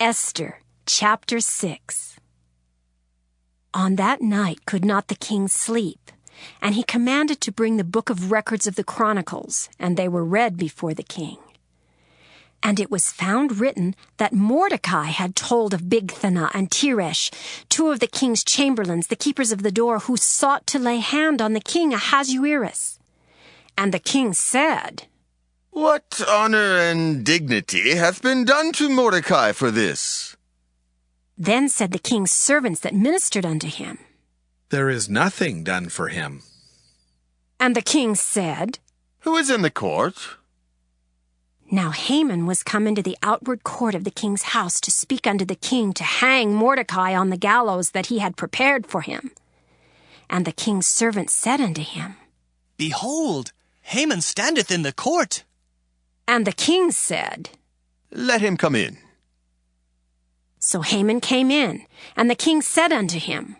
Esther Chapter 6. On that night could not the king sleep, and he commanded to bring the book of records of the Chronicles, and they were read before the king. And it was found written that Mordecai had told of Bigthana and Teresh, two of the king's chamberlains, the keepers of the door, who sought to lay hand on the king Ahasuerus. And the king said, "What honor and dignity hath been done to Mordecai for this?" Then said the king's servants that ministered unto him, "There is nothing done for him." And the king said, "Who is in the court?" Now Haman was come into the outward court of the king's house to speak unto the king to hang Mordecai on the gallows that he had prepared for him. And the king's servant said unto him, "Behold, Haman standeth in the court." And the king said, "Let him come in." So Haman came in, and the king said unto him,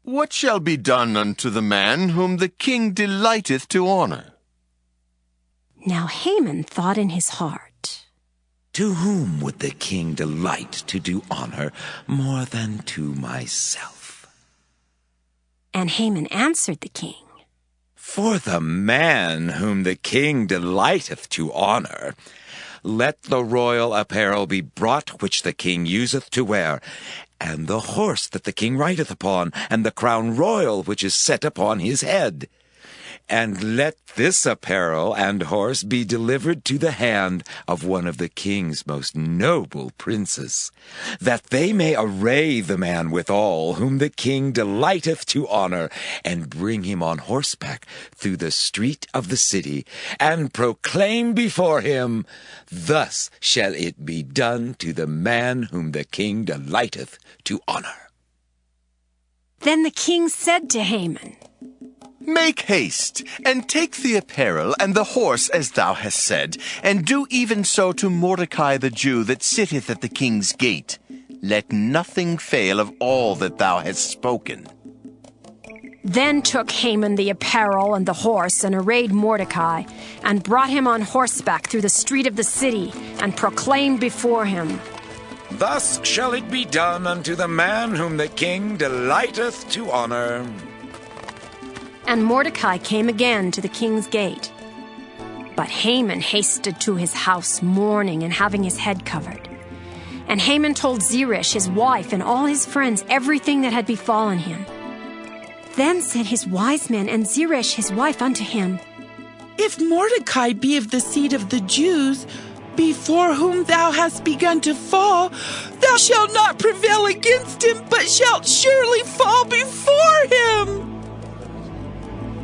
"What shall be done unto the man whom the king delighteth to honor?" Now Haman thought in his heart, To whom would the king delight to do honor more than to myself? And Haman answered the king, For the man whom the king delighteth to honor, let the royal apparel be brought which the king useth to wear, and the horse that the king rideth upon, and the crown royal which is set upon his head. And let this apparel and horse be delivered to the hand of one of the king's most noble princes, that they may array the man withal whom the king delighteth to honor, and bring him on horseback through the street of the city, and proclaim before him, Thus shall it be done to the man whom the king delighteth to honor. Then the king said to Haman, "Make haste, and take the apparel and the horse as thou hast said, and do even so to Mordecai the Jew that sitteth at the king's gate. Let nothing fail of all that thou hast spoken." Then took Haman the apparel and the horse, and arrayed Mordecai, and brought him on horseback through the street of the city, and proclaimed before him, Thus shall it be done unto the man whom the king delighteth to honor. And Mordecai came again to the king's gate. But Haman hasted to his house mourning and having his head covered. And Haman told Zeresh his wife and all his friends everything that had befallen him. Then said his wise men and Zeresh his wife unto him, If Mordecai be of the seed of the Jews, before whom thou hast begun to fall, thou shalt not prevail against him, but shalt surely fall before him.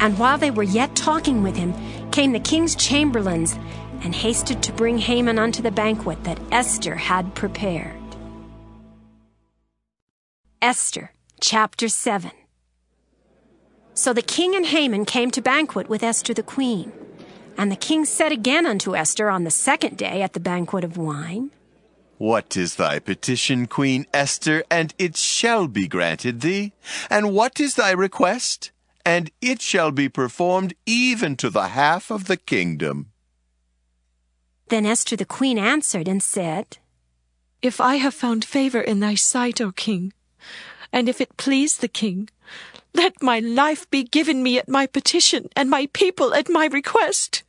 And while they were yet talking with him, came the king's chamberlains, and hasted to bring Haman unto the banquet that Esther had prepared. Esther Chapter 7. So the king and Haman came to banquet with Esther the queen. And the king said again unto Esther on the second day at the banquet of wine, "What is thy petition, Queen Esther, and it shall be granted thee? And what is thy request? And it shall be performed even to the half of the kingdom." Then Esther the queen answered and said, If I have found favor in thy sight, O king, and if it please the king, let my life be given me at my petition, and my people at my request.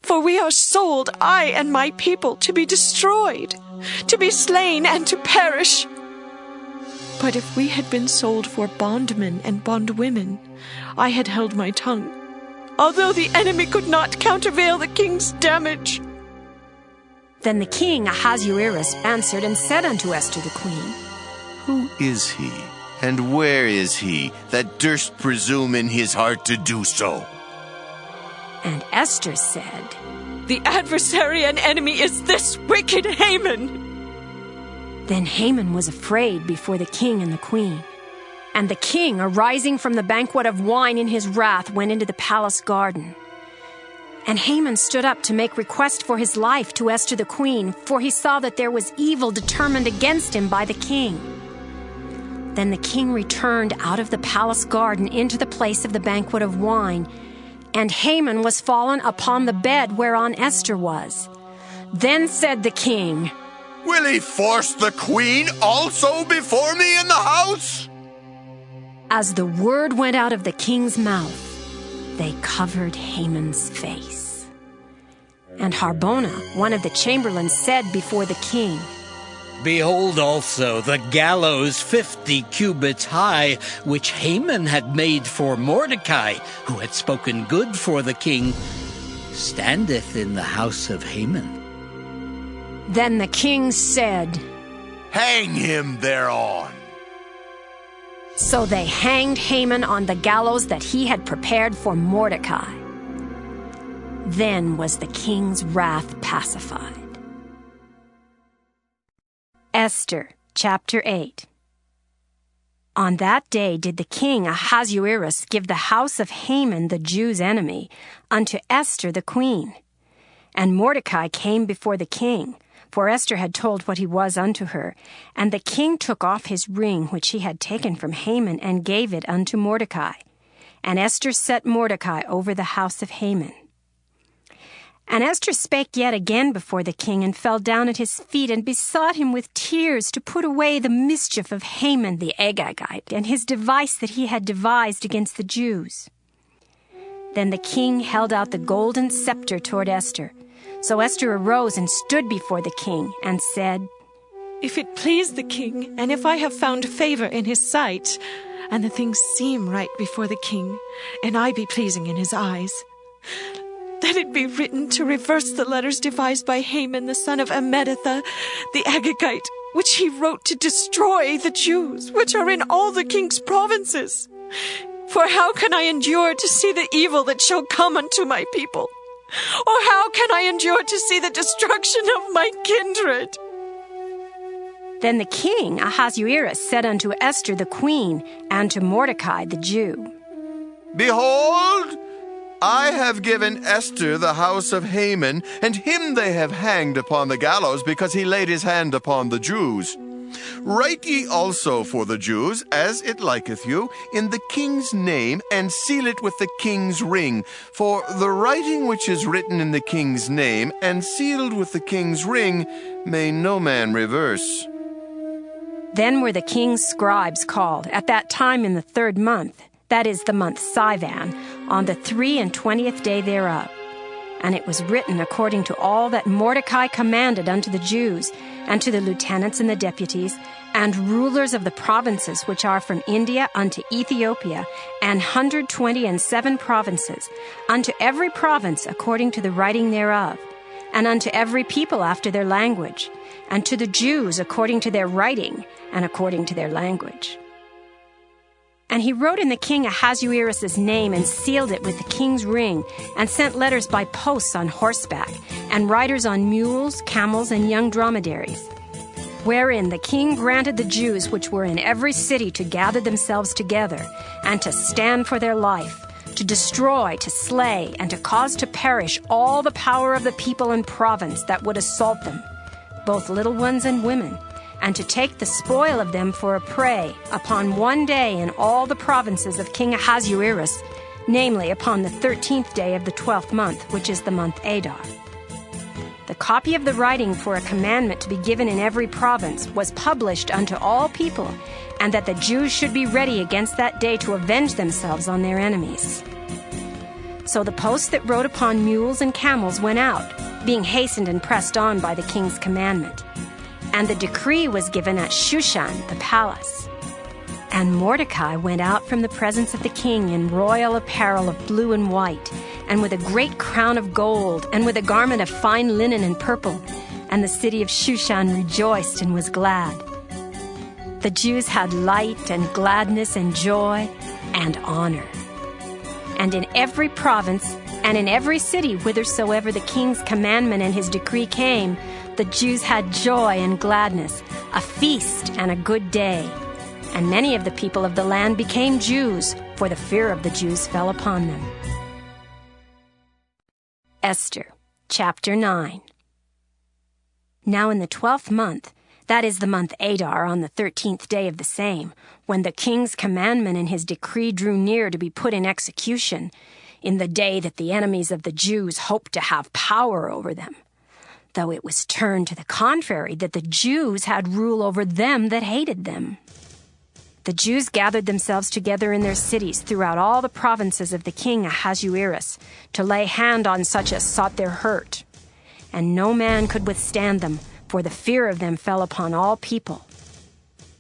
For we are sold, I and my people, to be destroyed, to be slain, and to perish. But if we had been sold for bondmen and bondwomen, I had held my tongue, although the enemy could not countervail the king's damage. Then the king Ahasuerus answered and said unto Esther the queen, Who is he, and where is he, that durst presume in his heart to do so? And Esther said, The adversary and enemy is this wicked Haman. Then Haman was afraid before the king and the queen. And the king, arising from the banquet of wine in his wrath, went into the palace garden. And Haman stood up to make request for his life to Esther the queen, for he saw that there was evil determined against him by the king. Then the king returned out of the palace garden into the place of the banquet of wine, and Haman was fallen upon the bed whereon Esther was. Then said the king, Will he force the queen also before me in the house? As the word went out of the king's mouth, they covered Haman's face. And Harbona, one of the chamberlains, said before the king, Behold also the gallows 50 cubits high, which Haman had made for Mordecai, who had spoken good for the king, standeth in the house of Haman. Then the king said, Hang him thereon. So they hanged Haman on the gallows that he had prepared for Mordecai. Then was the king's wrath pacified. Esther Chapter 8. On that day did the king Ahasuerus give the house of Haman the Jews' enemy unto Esther the queen. And Mordecai came before the king, for Esther had told what he was unto her. And the king took off his ring which he had taken from Haman, and gave it unto Mordecai. And Esther set Mordecai over the house of Haman. And Esther spake yet again before the king, and fell down at his feet, and besought him with tears to put away the mischief of Haman the Agagite, and his device that he had devised against the Jews. Then the king held out the golden scepter toward Esther. So Esther arose and stood before the king, and said, If it please the king, and if I have found favor in his sight, and the things seem right before the king, and I be pleasing in his eyes, that it be written to reverse the letters devised by Haman the son of Ammedatha, the Agagite, which he wrote to destroy the Jews, which are in all the king's provinces. For how can I endure to see the evil that shall come unto my people? Or how can I endure to see the destruction of my kindred? Then the king Ahasuerus said unto Esther the queen, and to Mordecai the Jew, Behold, I have given Esther the house of Haman, and him they have hanged upon the gallows, because he laid his hand upon the Jews. Write ye also for the Jews, as it liketh you, in the king's name, and seal it with the king's ring. For the writing which is written in the king's name, and sealed with the king's ring, may no man reverse. Then were the king's scribes called at that time in the 3rd month, that is the month Sivan, on the 23 day thereof. And it was written according to all that Mordecai commanded unto the Jews, and to the lieutenants and the deputies, and rulers of the provinces which are from India unto Ethiopia, and 127 provinces, unto every province according to the writing thereof, and unto every people after their language, and to the Jews according to their writing, and according to their language. And he wrote in the king Ahasuerus' name, and sealed it with the king's ring, and sent letters by posts on horseback, and riders on mules, camels, and young dromedaries, wherein the king granted the Jews which were in every city to gather themselves together, and to stand for their life, to destroy, to slay, and to cause to perish all the power of the people and province that would assault them, both little ones and women, and to take the spoil of them for a prey upon one day in all the provinces of King Ahasuerus, namely upon the 13th day of the 12th month, which is the month Adar. The copy of the writing for a commandment to be given in every province was published unto all people, and that the Jews should be ready against that day to avenge themselves on their enemies. So the posts that rode upon mules and camels went out, being hastened and pressed on by the king's commandment. And the decree was given at Shushan, the palace. And Mordecai went out from the presence of the king in royal apparel of blue and white, and with a great crown of gold, and with a garment of fine linen and purple. And the city of Shushan rejoiced and was glad. The Jews had light and gladness and joy and honor. And in every province and in every city whithersoever the king's commandment and his decree came, the Jews had joy and gladness, a feast and a good day. And many of the people of the land became Jews, for the fear of the Jews fell upon them. Esther Chapter 9. Now in the 12th month, that is the month Adar, on the 13th day of the same, when the king's commandment and his decree drew near to be put in execution, in the day that the enemies of the Jews hoped to have power over them, though it was turned to the contrary, that the Jews had rule over them that hated them. The Jews gathered themselves together in their cities throughout all the provinces of the king Ahasuerus to lay hand on such as sought their hurt. And no man could withstand them, for the fear of them fell upon all people.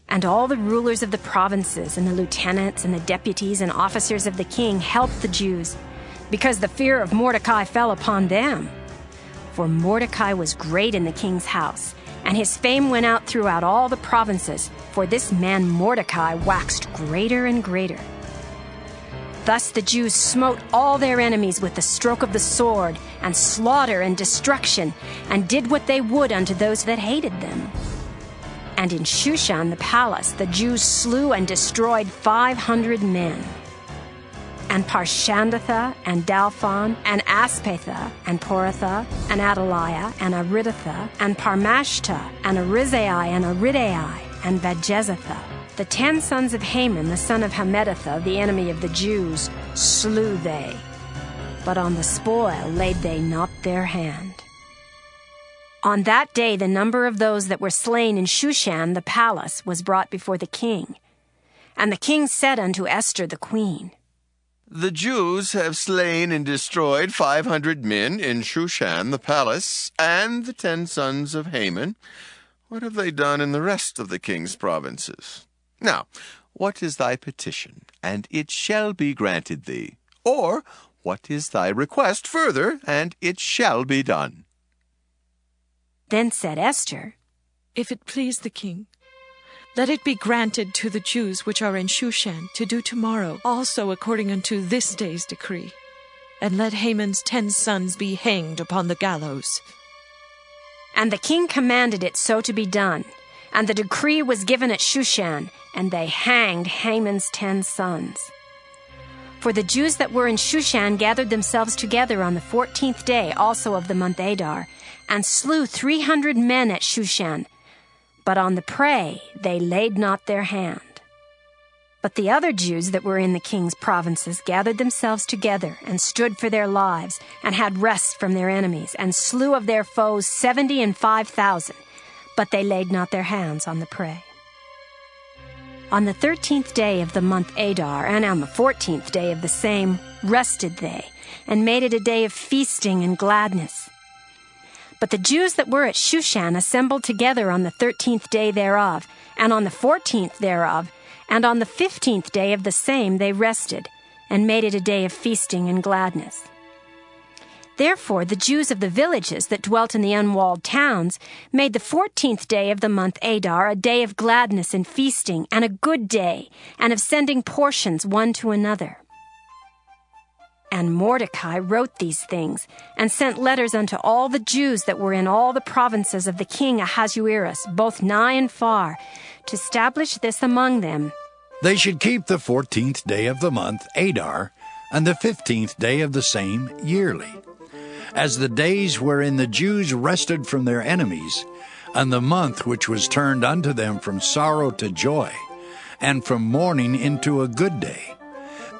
And all the rulers of the provinces and the lieutenants and the deputies and officers of the king helped the Jews, because the fear of Mordecai fell upon them. For Mordecai was great in the king's house, and his fame went out throughout all the provinces, for this man Mordecai waxed greater and greater. Thus the Jews smote all their enemies with the stroke of the sword, and slaughter and destruction, and did what they would unto those that hated them. And in Shushan the palace the Jews slew and destroyed 500 men. And Parshandatha, and Dalphon, and Aspatha, and Poratha, and Adaliah, and Aridatha, and Parmashta, and Arizai, and Aridai, and Bajezatha, the 10 sons of Haman, the son of Hammedatha, the enemy of the Jews, slew they. But on the spoil laid they not their hand. On that day the number of those that were slain in Shushan the palace was brought before the king. And the king said unto Esther the queen, The Jews have slain and destroyed 500 men in Shushan the palace, and the 10 sons of Haman. What have they done in the rest of the king's provinces? Now, what is thy petition, and it shall be granted thee? Or, what is thy request further, and it shall be done? Then said Esther, If it please the king, let it be granted to the Jews which are in Shushan to do tomorrow also according unto this day's decree, and let Haman's 10 sons be hanged upon the gallows. And the king commanded it so to be done, and the decree was given at Shushan, and they hanged Haman's 10 sons. For the Jews that were in Shushan gathered themselves together on the 14th day also of the month Adar, and slew 300 men at Shushan, but on the prey they laid not their hand. But the other Jews that were in the king's provinces gathered themselves together, and stood for their lives, and had rest from their enemies, and slew of their foes 75,000, but they laid not their hands on the prey. On the 13th day of the month Adar, and on the 14th day of the same, rested they, and made it a day of feasting and gladness. But the Jews that were at Shushan assembled together on the 13th day thereof, and on the 14th thereof, and on the 15th day of the same they rested, and made it a day of feasting and gladness. Therefore the Jews of the villages that dwelt in the unwalled towns made the 14th day of the month Adar a day of gladness and feasting, and a good day, and of sending portions one to another. And Mordecai wrote these things, and sent letters unto all the Jews that were in all the provinces of the king Ahasuerus, both nigh and far, to establish this among them. They should keep the 14th day of the month Adar, and the 15th day of the same yearly, as the days wherein the Jews rested from their enemies, and the month which was turned unto them from sorrow to joy, and from mourning into a good day.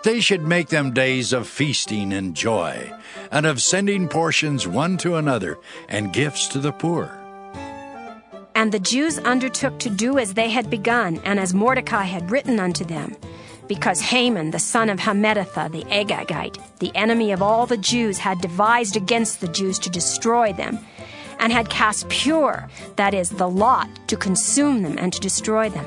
They should make them days of feasting and joy, and of sending portions one to another, and gifts to the poor. And the Jews undertook to do as they had begun, and as Mordecai had written unto them, because Haman the son of Hammedatha the Agagite, the enemy of all the Jews, had devised against the Jews to destroy them, and had cast pur, that is, the lot, to consume them and to destroy them.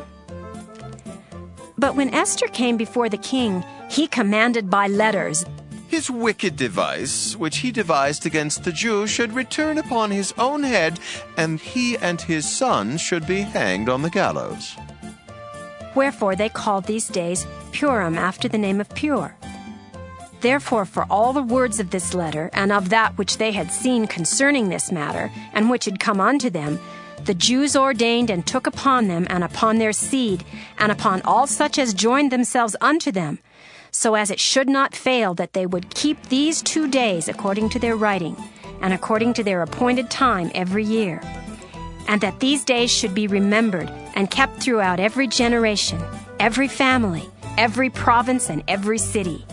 But when Esther came before the king, he commanded by letters, His wicked device, which he devised against the Jews, should return upon his own head, and he and his sons should be hanged on the gallows. Wherefore they called these days Purim, after the name of Pur. Therefore for all the words of this letter, and of that which they had seen concerning this matter, and which had come unto them, the Jews ordained and took upon them, and upon their seed, and upon all such as joined themselves unto them, so as it should not fail that they would keep these 2 days according to their writing, and according to their appointed time every year, and that these days should be remembered and kept throughout every generation, every family, every province, and every city,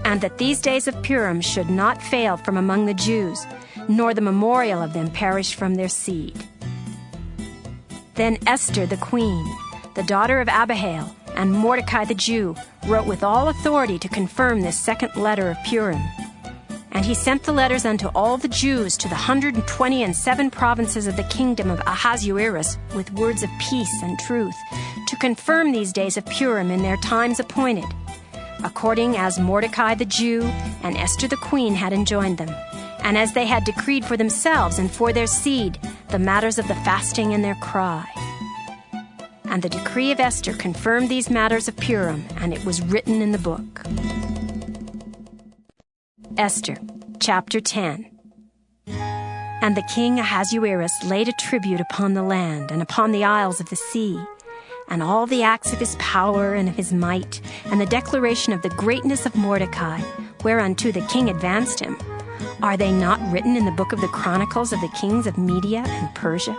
and that these days of Purim should not fail from among the Jews, nor the memorial of them perished from their seed. Then Esther the queen, the daughter of Abihail, and Mordecai the Jew wrote with all authority to confirm this second letter of Purim. And he sent the letters unto all the Jews to the 127 provinces of the kingdom of Ahasuerus with words of peace and truth, to confirm these days of Purim in their times appointed, according as Mordecai the Jew and Esther the queen had enjoined them, and as they had decreed for themselves and for their seed the matters of the fasting and their cry. And the decree of Esther confirmed these matters of Purim, and it was written in the book. Esther Chapter 10. And the king Ahasuerus laid a tribute upon the land and upon the isles of the sea, and all the acts of his power and of his might, and the declaration of the greatness of Mordecai, whereunto the king advanced him, are they not written in the book of the chronicles of the kings of Media and Persia?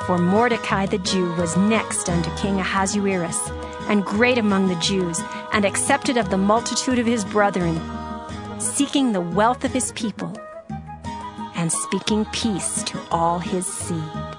For Mordecai the Jew was next unto King Ahasuerus, and great among the Jews, and accepted of the multitude of his brethren, seeking the wealth of his people, and speaking peace to all his seed.